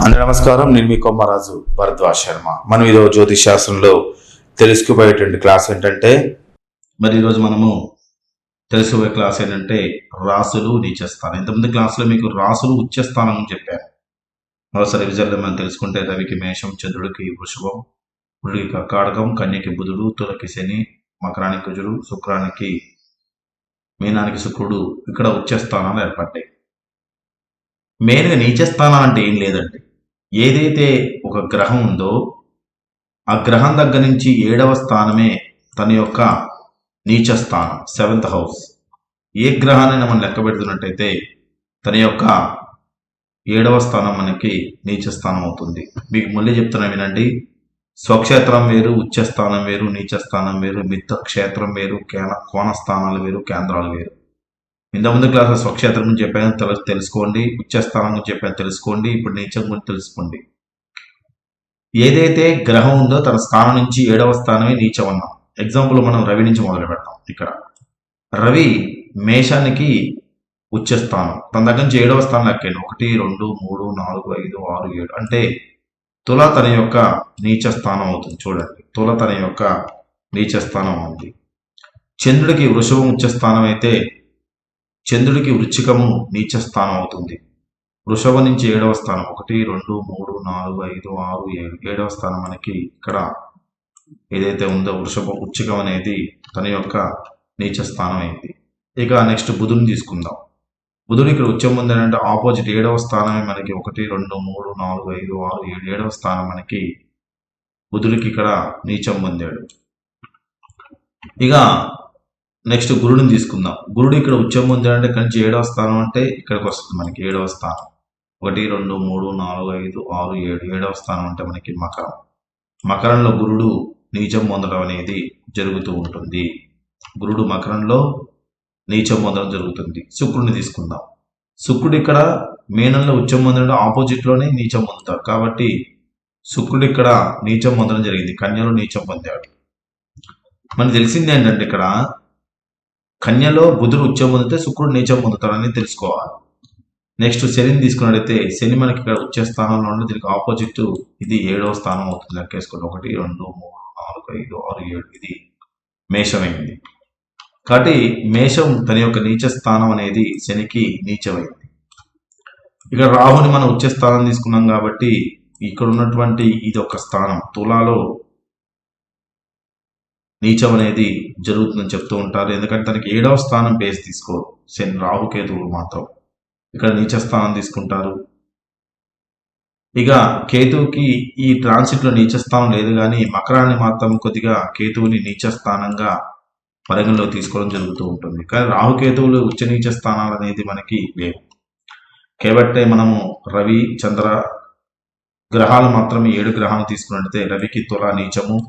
అందరి నమస్కారం. నేను మీ కొమ్మరాజు భరద్వాజ్ శర్మ. మనం ఈరోజు జ్యోతిష్ శాస్త్రంలో తెలుసుకోబోయేటువంటి క్లాస్ ఏంటంటే ఈరోజు మనము తెలుసుకోబోయే క్లాస్ ఏంటంటే రాసులు నీచస్థానం. ఇంతకుముందు క్లాసులో మీకు రాసులు ఉచ్చస్థానం అని చెప్పాను. మరోసారి రిజల్ట్ మనం తెలుసుకుంటే రవికి మేషం, చంద్రుడికి వృషభం, బుధుడికి కర్కాటకం, కన్యకి బుధుడు, తులకి శని, మకరానికి కుజుడు, శుక్రానికి మీనానికి శుక్రుడు ఇక్కడ ఉచ్చస్థానాలు ఏర్పడ్డాయి. మెయిన్గా నీచస్థానం అంటే ఏం లేదండి, ఏదైతే ఒక గ్రహం ఉందో ఆ గ్రహం దగ్గర నుంచి 7వ స్థానమే తన యొక్క నీచ స్థానం, 7th హౌస్. ఏ గ్రహాన్ని మనం లెక్క పెడుతున్నట్టయితే తన యొక్క 7వ స్థానం మనకి నీచ స్థానం అవుతుంది. మీకు మళ్ళీ చెప్తున్నా వినండి, స్వక్షేత్రం వేరు, ఉచ్చస్థానం వేరు, నీచ స్థానం వేరు, మిత్ర క్షేత్రం వేరు, కోణ స్థానాలు వేరు, కేంద్రాలు వేరు. ఇంతకుముందు క్లాసులో స్వక్షేత్రం గురించి చెప్పాను, తెలుసుకోండి. ఉచ్చస్థానం గురించి చెప్పాను, తెలుసుకోండి. ఇప్పుడు నీచం గురించి తెలుసుకోండి. ఏదైతే గ్రహం ఉందో తన స్థానం నుంచి 7వ స్థానమే నీచం అన్నాం. ఎగ్జాంపుల్ మనం రవి నుంచి మొదలు పెడతాం. ఇక్కడ రవి మేషానికి ఉచ్చస్థానం, తన దగ్గర నుంచి 7వ స్థానం లెక్కండి. 1, 2, 3, 4, 5, 6, 7 అంటే తుల తన యొక్క నీచ స్థానం అవుతుంది. చూడండి, తుల తన యొక్క నీచ స్థానం అవుతుంది. చంద్రుడికి వృషభం ఉచ్చస్థానం అయితే చంద్రుడికి వృచ్చికము నీచ స్థానం అవుతుంది. వృషభం నుంచి 7వ స్థానం 1, 2, 3, 4, 5, 6, 7 7వ స్థానం మనకి ఇక్కడ ఏదైతే ఉందో వృచ్చికం అనేది తన యొక్క నీచ స్థానం అయింది. ఇక నెక్స్ట్ బుధుని తీసుకుందాం. బుధుడు ఇక్కడ ఉచ్చం ఉందంటే ఆపోజిట్ 7వ స్థానమే మనకి 1, 2, 3, 4, 5, 6, 7 7వ స్థానం మనకి బుధుడికి ఇక్కడ నీచం పొందాడు. ఇక నెక్స్ట్ గురుడిని తీసుకుందాం. గురుడు ఇక్కడ ఉచ్చం పొందాడంటే ఇక్కడ నుంచి 7వ స్థానం అంటే ఇక్కడికి వస్తుంది మనకి 7వ స్థానం. 1, 2, 3, 4, 5, 6, 7 7వ స్థానం అంటే మనకి మకరం. మకరంలో గురుడు నీచం పొందడం అనేది జరుగుతూ ఉంటుంది. గురుడు మకరంలో నీచం పొందడం జరుగుతుంది. శుక్రుడిని తీసుకుందాం. శుక్రుడు ఇక్కడ మీనంలో ఉచ్చం పొందడం ఆపోజిట్లోనే నీచం పొందుతాడు. కాబట్టి శుక్రుడు ఇక్కడ నీచం పొందడం జరిగింది, కన్యలో నీచం పొందాడు. మనకు తెలిసింది ఏంటంటే ఇక్కడ కన్యలో బుధుడు ఉచ్చం పొందితే శుక్రుడు నీచం పొందుతాడని తెలుసుకోవాలి. నెక్స్ట్ శనిని తీసుకున్నట్టయితే శని మనకి ఇక్కడ ఉచ్చ స్థానంలో ఉండి దీనికి ఆపోజిట్ ఇది 7వ స్థానం అవుతుంది. లెక్కేసుకోండి 1, 2, 3, 4, 5, 6, 7 ఇది మేషమైంది. కాబట్టి మేషం తన యొక్క నీచ స్థానం అనేది శనికి నీచమైంది. ఇక్కడ రాహుని మనం ఉచ్చ స్థానం తీసుకున్నాం కాబట్టి ఇక్కడ ఉన్నటువంటి ఇది ఒక స్థానం తులాలో నీచం అనేది జరుగుతుందని చెప్తూ ఉంటారు. ఎందుకంటే తనకి 7వ స్థానం బేస్ తీసుకోరు శని, రాహుకేతువులు మాత్రం ఇక్కడ నీచ స్థానం తీసుకుంటారు. ఇక కేతువుకి ఈ ట్రాన్సిట్లో నీచ స్థానం లేదు, కానీ మకరాన్ని మాత్రం కొద్దిగా కేతువుని నీచ స్థానంగా పరిగణలో తీసుకోవడం జరుగుతూ ఉంటుంది. కానీ రాహుకేతువులు ఉచ్చ నీచ స్థానాలు అనేది మనకి లేవు. కాబట్టి మనము రవి, చంద్ర గ్రహాలు మాత్రమే 7 గ్రహాలు తీసుకున్నట్టయితే రవికి తుల నీచము,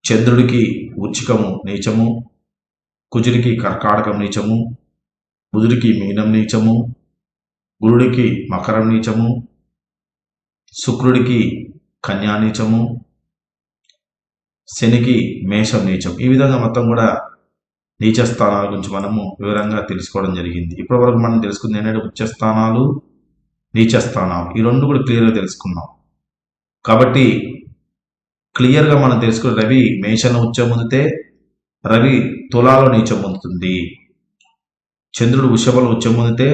చంద్రుడికి వృచ్చికము నీచము, కుజుడికి కర్కాటకం నీచము, బుధుడికి మీనం నీచము, గురుడికి మకరం నీచము, శుక్రుడికి కన్యా నీచము, శనికి మేషం నీచం. ఈ విధంగా మొత్తం కూడా నీచ స్థానాల గురించి మనము వివరంగా తెలుసుకోవడం జరిగింది. ఇప్పటి వరకు మనం తెలుసుకుంది ఏంటంటే ఉచ్చ స్థానాలు, నీచ స్థానాలు, ఈ రెండు కూడా క్లియర్గా తెలుసుకున్నాం. కాబట్టి క్లియర్గా మనం తెలుసుకున్న రవి మేషంలో ఉచ్చం పొందితే రవి తులాలో నీచం పొందుతుంది. చంద్రుడు వృషభంలో ఉచ్చం పొందితే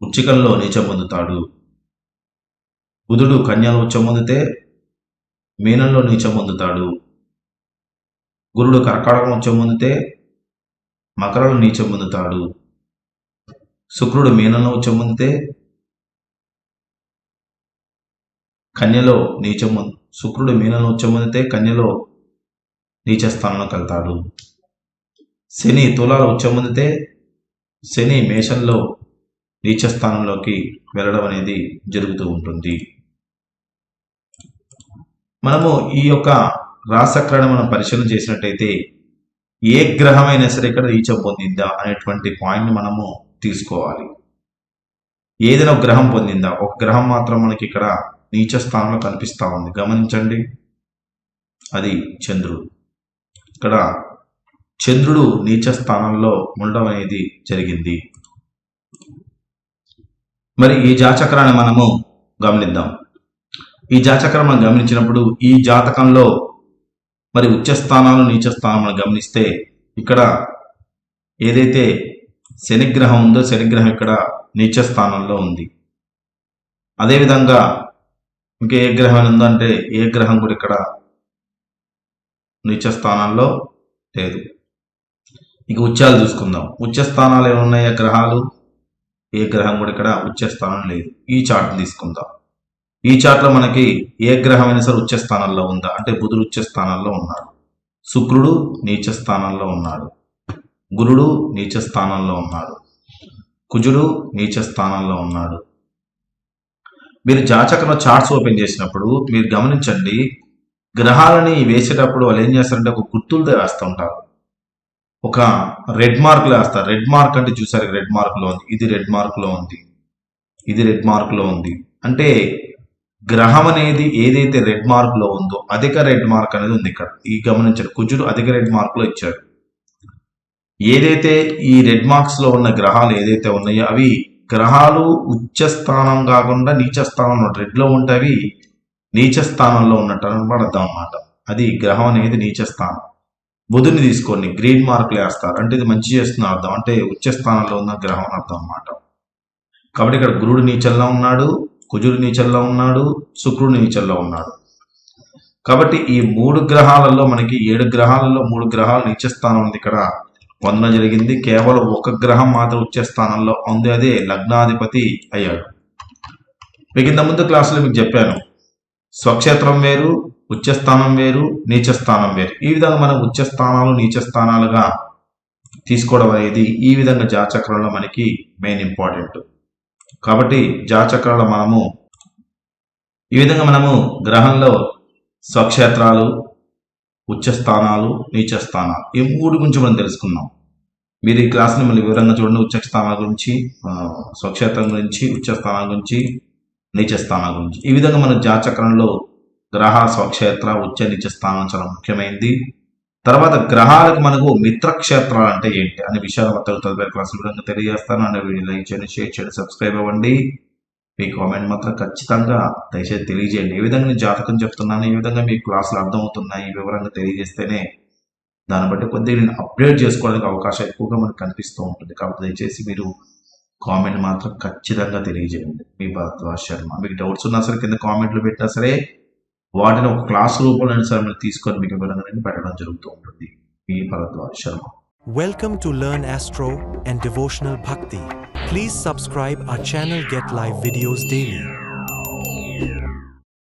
వృచ్చికంలో నీచం పొందుతాడు. బుధుడు కన్యలో ఉచ్చం పొందితే మీనంలో నీచం పొందుతాడు. గురుడు కర్కాటకం ఉచ్చం పొందితే మకరంలో నీచం పొందుతాడు. శుక్రుడు మీనంలో ఉచ్చం పొందితే కన్యలో నీచం శుక్రుడు మీనంలో ఉచ్చం పొందితే కన్యలో నీచ స్థానంలోకి వెళ్తాడు. శని తులాలో ఉచ్చం పొందితే శని మేషంలో నీచ స్థానంలోకి వెళ్ళడం అనేది జరుగుతూ ఉంటుంది. మనము ఈ యొక్క రాశిచక్రాన్ని మనం పరిశీలన చేసినట్టయితే ఏ గ్రహమైనా సరే ఇక్కడ నీచం పొందిందా అనేటువంటి పాయింట్ని మనము తీసుకోవాలి. ఏదైనా ఒక గ్రహం పొందిందా, ఒక గ్రహం మాత్రం మనకి ఇక్కడ నీచ స్థానంలో కనిపిస్తూ ఉంది. గమనించండి, అది చంద్రుడు. ఇక్కడ చంద్రుడు నీచ స్థానంలో ఉండడం అనేది జరిగింది. మరి ఈ జాతచక్రాన్ని మనము గమనిద్దాం. ఈ జాతచక్రం మనం గమనించినప్పుడు ఈ జాతకంలో మరి ఉచ్చ స్థానాలు నీచ స్థానం మనం గమనిస్తే ఇక్కడ ఏదైతే శనిగ్రహం ఉందో శనిగ్రహం ఇక్కడ నీచ స్థానంలో ఉంది. అదేవిధంగా ఇంకా ఏ గ్రహం ఉందంటే ఏ గ్రహం కూడా ఇక్కడ నీచ స్థానాల్లో లేదు. ఇక ఉచ్చాలు చూసుకుందాం. ఉచ్చ స్థానాలు ఏమున్నాయా గ్రహాలు, ఏ గ్రహం కూడా ఇక్కడ ఉచ్చ స్థానం లేదు. ఈ చార్ట్ని తీసుకుందాం. ఈ చార్ట్లో మనకి ఏ గ్రహం అయినా సరే ఉచ్చ స్థానంలో ఉందా అంటే బుధుడు ఉచ్చ స్థానంలో ఉన్నాడు, శుక్రుడు నీచ స్థానంలో ఉన్నాడు, గురుడు నీచ స్థానంలో ఉన్నాడు, కుజుడు నీచ స్థానంలో ఉన్నాడు. మీరు జాతకంలో చార్ట్స్ ఓపెన్ చేసినప్పుడు మీరు గమనించండి, గ్రహాలని వేసేటప్పుడు వాళ్ళు ఏం చేస్తారంటే ఒక గుర్తులతో వేస్తూ ఉంటారు. ఒక రెడ్ మార్క్లో వేస్తారు. రెడ్ మార్క్ అంటే చూసారు, రెడ్ మార్క్లో ఉంది, ఇది రెడ్ మార్క్లో ఉంది, ఇది రెడ్ మార్క్లో ఉంది. అంటే గ్రహం అనేది ఏదైతే రెడ్ మార్క్లో ఉందో అధిక రెడ్ మార్క్ అనేది ఉంది ఇక్కడ. ఈ గమనించండి, కుజుడు అధిక రెడ్ మార్క్లో ఇచ్చాడు. ఏదైతే ఈ రెడ్ మార్క్స్లో ఉన్న గ్రహాలు ఏదైతే ఉన్నాయో అవి గ్రహాలు ఉచ్చ స్థానం కాకుండా నీచ స్థానంలో రెడ్లో ఉంటే అవి నీచ స్థానంలో ఉన్నట్టు అనబడద్దాం అన్నమాట. అది గ్రహం అనేది నీచ స్థానం. బుధుని తీసుకోండి, గ్రీన్ మార్కులు వేస్తారు అంటే ఇది మంచి చేస్తున్న అర్థం, అంటే ఉచ్చ స్థానంలో ఉన్న గ్రహం అని అర్థం అన్నమాట. కాబట్టి ఇక్కడ గురుడు నీచల్లో ఉన్నాడు, కుజుడు నీచల్లో ఉన్నాడు, శుక్రుడు నీచల్లో ఉన్నాడు. కాబట్టి ఈ 3 గ్రహాలలో మనకి 7 గ్రహాలలో 3 గ్రహాలు నీచ స్థానం ఉంది ఇక్కడ పొందడం జరిగింది. కేవలం ఒక గ్రహం మాత్రం ఉచ్చ స్థానంలో ఉంది, అదే లగ్నాధిపతి అయ్యాడు. మీకు ఇంత ముందు క్లాసులో మీకు చెప్పాను, స్వక్షేత్రం వేరు, ఉచ్చ స్థానం వేరు, నీచ స్థానం వేరు. ఈ విధంగా మనం ఉచ్చ స్థానాలు నీచ స్థానాలుగా తీసుకోవడం అనేది ఈ విధంగా జాతచక్రంలో మనకి మెయిన్ ఇంపార్టెంట్. కాబట్టి జాతచక్రంలో మనము ఈ విధంగా మనము గ్రహంలో స్వక్షేత్రాలు, ఉచ్చ స్థానాలు, నీచ స్థానాలు ఈ 3 గురించి మనం తెలుసుకున్నాం. మీరు ఈ క్లాస్ని మళ్ళీ వివరంగా చూడండి. ఉచ్చ స్థానాల గురించి, స్వక్షేత్రం గురించి, ఉచ్చ స్థానాల గురించి, నీచ స్థానాల గురించి. ఈ విధంగా మన జాతచక్రంలో గ్రహ, స్వక్షేత్ర, ఉచ్చ, నీచ స్థానం చాలా ముఖ్యమైనది. తర్వాత గ్రహాలకు మనకు మిత్రక్షేత్రాలు అంటే ఏంటి అనే విషయాలు తదుపరి క్లాసులు విధంగా తెలియజేస్తాను. అనే వీడియో లైక్ చేయండి, షేర్ చేయండి, సబ్స్క్రైబ్ అవ్వండి. మీ కామెంట్ మాత్రం ఖచ్చితంగా దయచేసి తెలియజేయండి. ఏ విధంగా నేను జాతకం చెప్తున్నాను, ఈ విధంగా మీ క్లాసులు అర్థమవుతున్నాయి వివరంగా తెలియజేస్తేనే దాన్ని బట్టి కొద్దిగా నేను అప్డేట్ చేసుకోవడానికి అవకాశం ఎక్కువగా మనకు కనిపిస్తూ ఉంటుంది. కాబట్టి దయచేసి మీరు కామెంట్ మాత్రం ఖచ్చితంగా తెలియజేయండి. మీ భరద్వాజ్ శర్మ. మీకు డౌట్స్ ఉన్నా సరే కింద కామెంట్లు పెట్టినా సరే వాటిని ఒక క్లాస్ రూపంలో సరే మీరు తీసుకొని మీకు వివరంగా నేను పెట్టడం జరుగుతూ ఉంటుంది. మీ Bharadwaj Sharma. Welcome to Learn Astro and Devotional Bhakti. Please subscribe our channel, get live videos daily.